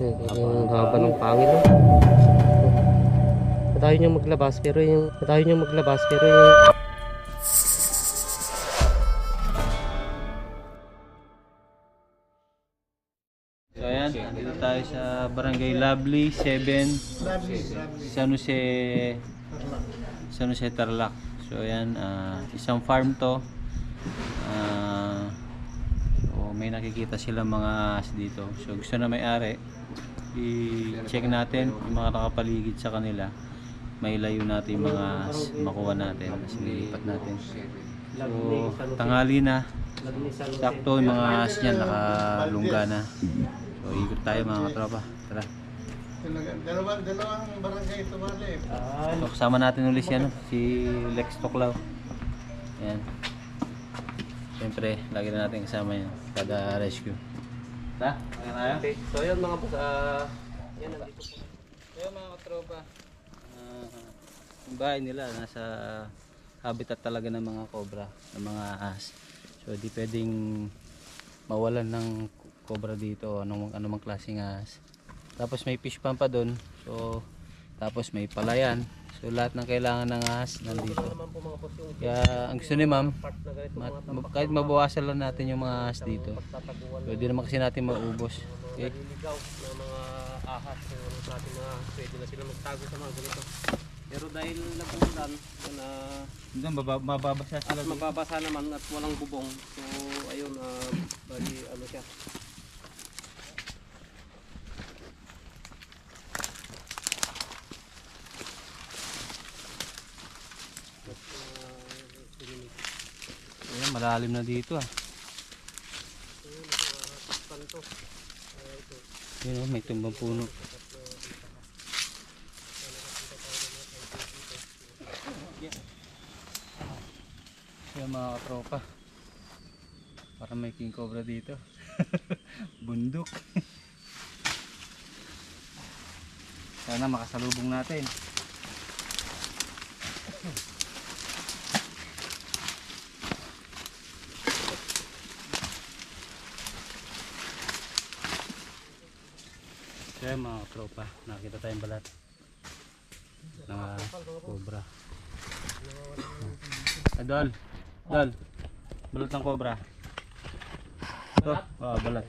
Ang haba ng pangil. Natayo niyang maglabas pero yung So ayan, dito tayo sa Barangay Lovely 7, San Jose, Tarlac. So ayan, isang farm to. So, may nakikita sila mga ahas dito. So gusto na may-ari, i-check natin yung mga nakapaligid sa kanila. May layo natin yung mga ahas, makuha natin, tapos lilipat natin. So tanghali na, sakto yung mga ahas niyan nakalungga na. So ikot tayo mga katropa, tara. Dalawang barangay ito mali. So kasama natin ulit si Lex Toclao. Ayan. Siyempre, lagi na natin kasama yan kada rescue. Ta? Ayan tayo? Okay. So yun mga boss, yan nandito po. So yun mga katropa, yung bahay nila nasa habitat talaga ng mga cobra, ng mga ahas. So di pwedeng mawalan ng cobra dito, anumang klaseng ahas. Tapos may fish pond pa doon. So tapos may palayan. So lahat ng kailangan ng ahas nandito. Kaya ang gusto ni ma'am, kahit mabawasan lang natin yung mga ahas dito, pwede naman kasi natin maubos. Okay? Naliligaw na mga ahas natin na pwede na sila magtago sa mga ganito. Pero dahil nag-uulan, Mababasa at mababasa naman at walang bubong. So ayun, bali ano siya. Ayan, malalim na dito Yun, may tumbang puno. Ayan mga katropa, para may king cobra dito. Bundok. Sana makasalubong natin. Kaya mga tropa, nakita tayong balat ng cobra. Dol, balat ng cobra. Ito, balat.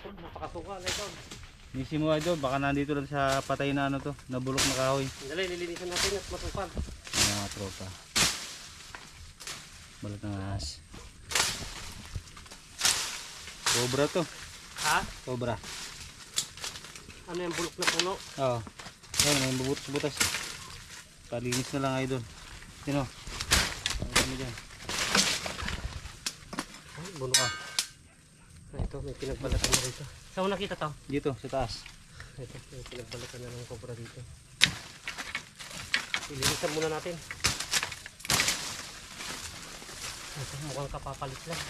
Napakasuka na ito. Misi mo idol, baka nandito lang sa patay na to, nabulok na kahoy. Dali, lilinisan natin at masukal. Ayan mga tropa, balat ng ahas. Cobra to. Ha? Cobra. Ano yung bulok na puno? Oo. Ayan, may bubutas-butas. Palinis na lang idol. Sino? Ano kami dyan? Ay, buno ka. Ito, may pinagbalatan na rito. Saan mo nakita to? Dito, sa taas. Ito, may pinagbalatan na ng cobra dito. Ilinisan muna natin. Ito, mukhang kapapalit lang.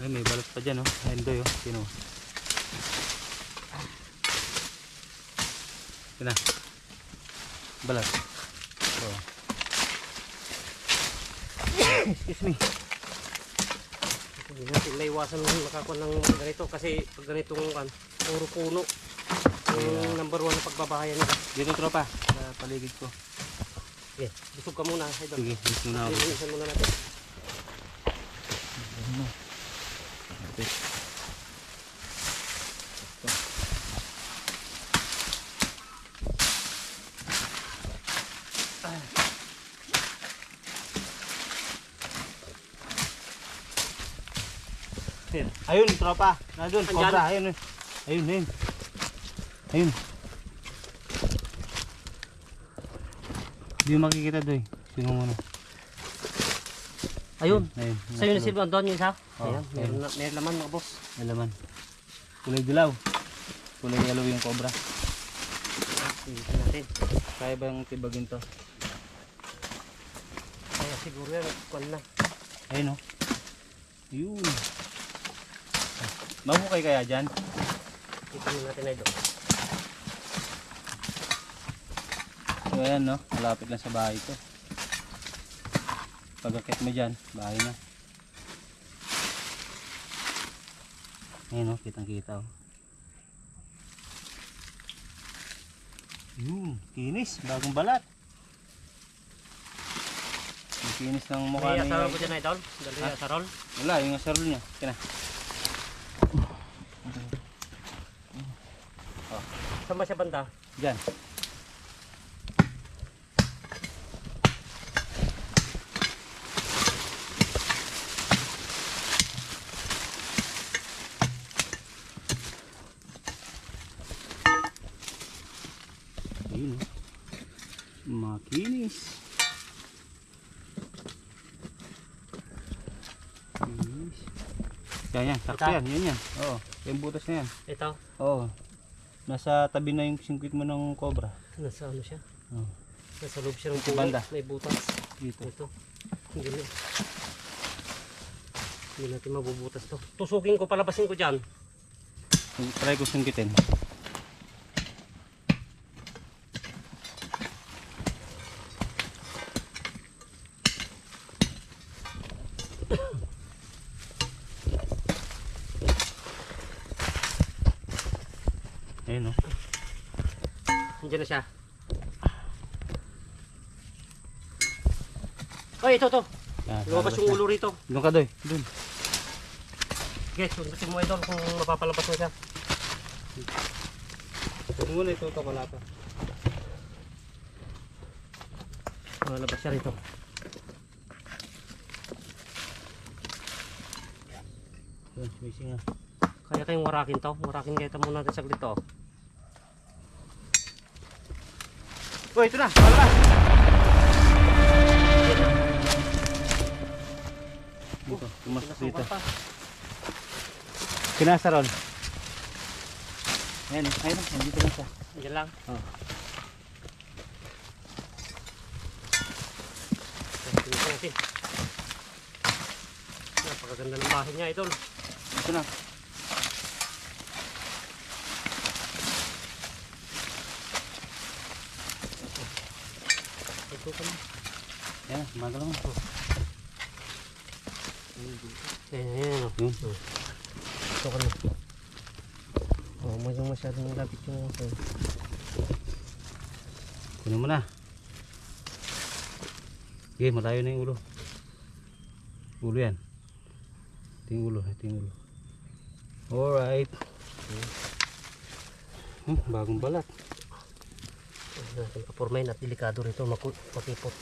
Ay, may balat pa dyan, oh. Ayun doy, oh. Sino? Yun na. Balat. Oh. Excuse me. Hindi natin naiwasan makakuha ng ganito kasi pag ganitong puro puno. Yung number 1 na pagbabahayan nila. Dito, tropa. Sa paligid ko. Okay, busog ka muna. Idol. Sige, dito na ako. Ilinisan muna natin. Okay. Ayun, tropa. Nandun, Andyan? cobra. Ayun, ayun. Ayun. Hindi mo makikita doy. Sino muna? Ayun. Ayun. Sa'yo na silbang doon yung isa. Oh, Ayan, meron laman mga boss. May laman. Kulay dilaw. Kulay yellow yung cobra. Ilinisan natin. Kaya ba yung tibagin to? Kaya siguro yan, kwan na. Ayun, oh. Yun. Mahukay kaya dyan? Ito natin na ito. So ayan, no, malapit lang sa bahay to. Pag akit mo dyan, bahay na. Ayun o, kitang kita o. Kinis, bagong balat. Ang kinis ng mukha May niya. asarol ko dyan, idol. Dali yung asarol. Wala, yung asarol niya. Kina. Saan ba siya banda? Diyan. Ayun o. Makinis. Kinis. Yan, sakto Ito? yan. Yan. Oo, yung butas na yan. Ito. Oo. Nasa tabi na yung singkwit mo ng cobra. Nasa ano siya? Oo. Nasa loob siya ng Sa banda. May butas. Dito. Ito. Hindi na. Hindi natin mabubutas to. Tusukin ko, palabasin ko dyan. Try ko singkitin. Ayun o. Diyan na siya. Oy, ito to. Lumabas yung ulo rito. Doon ka doy. Doon. Guys, sundutin mo idol kung mapapalabas mo siya. Huwag muna ito ko wala pa. Malabas siya rito. Doon, missing nga. Kaya kayong warakin to. Warakin kayo muna natin saglit to. Uy, ito na. Palabas. Dito, pumasok dito. Nasumpa pa. Kinasarol. Ayan, ayun, dito lang siya. Diyan lang. Oh. Tingnan natin. Napakaganda ng bahay niya idol. Ito na. Ito ka na. Ayan, magalaw mo. Ayan. Yun. Ito ka na. Oh, masyadong lapit yung Kunin mo na. Okay, malayo na yung ulo. Ulo yan. Ito yung ulo, ito yung ulo. Alright. Bagong balat. natin kapurmain at delikado rito makipot.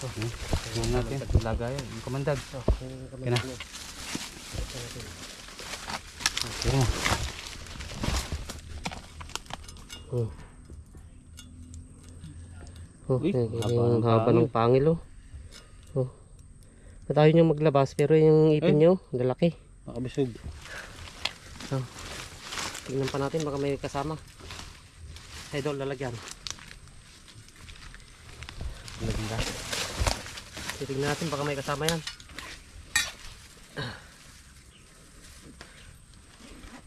Huwag natin lagayan. Yung kamandag. Okay na. Okay na. Uy, Ang haba ng pangil oh. Tayo nyo maglabas pero yung ipin nyo lalaki. Makabisog. Tingnan pa natin baka may kasama. Idol lalagyan. Lalagyan ka. Tingnan natin baka may kasama yan.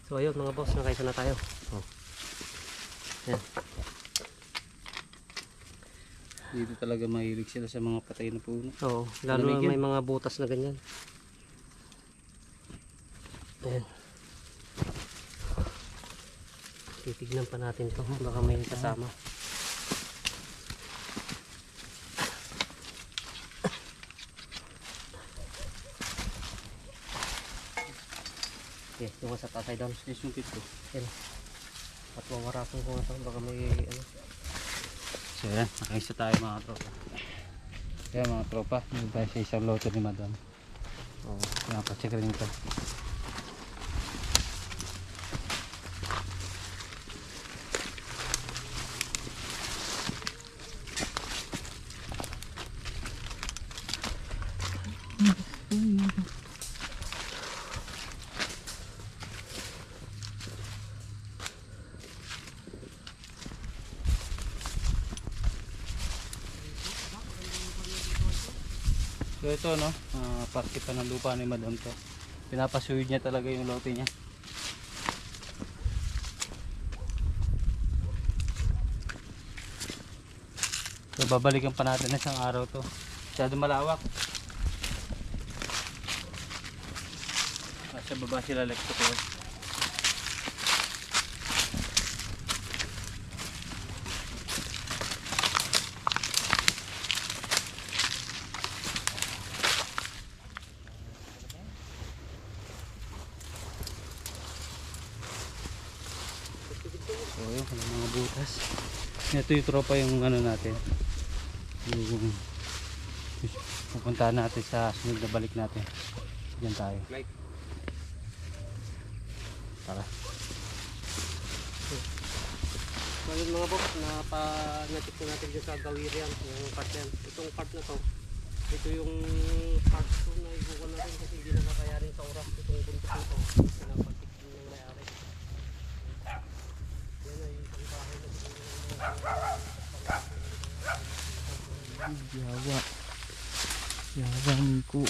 So ayun mga boss, nakaisa na tayo. Yan. Dito talaga mahilig sila sa mga patay na puno. Oo, lalo na may mga butas na ganyan. Ayan. Titignan pa natin to, baka may kasama. Okay, yung sa taas ay down. Yes, yung kit ko. Ayan. At wawarasan ko nga to, baka may ano. So yan, nakaisa tayo mga tropa. Kaya mga tropa, hindi tayo sa isang loto ni madam. Oo. Napacheck rin ito. So ito no, parte pa ng lupa ni madam to. Pinapasuyod niya talaga yung lote niya. So babalikan pa natin na isang araw to. Masyado malawak. Nasa baba sila like to So yun, mga butas. Ito yung tropa yung ano natin. Yung pupuntahan natin sa sunod na balik natin. Diyan tayo. Like, Tara. ngayon mga boss, natik na natin dyan sa Gawirian, yung part yan. Itong part na to, ito yung part 2 na igugan natin kasi hindi na nakayarin sa oras. Itong buntot nito, pinapatik ng may-ari. Yan ay isang bahay na Yawa. Yawa ko.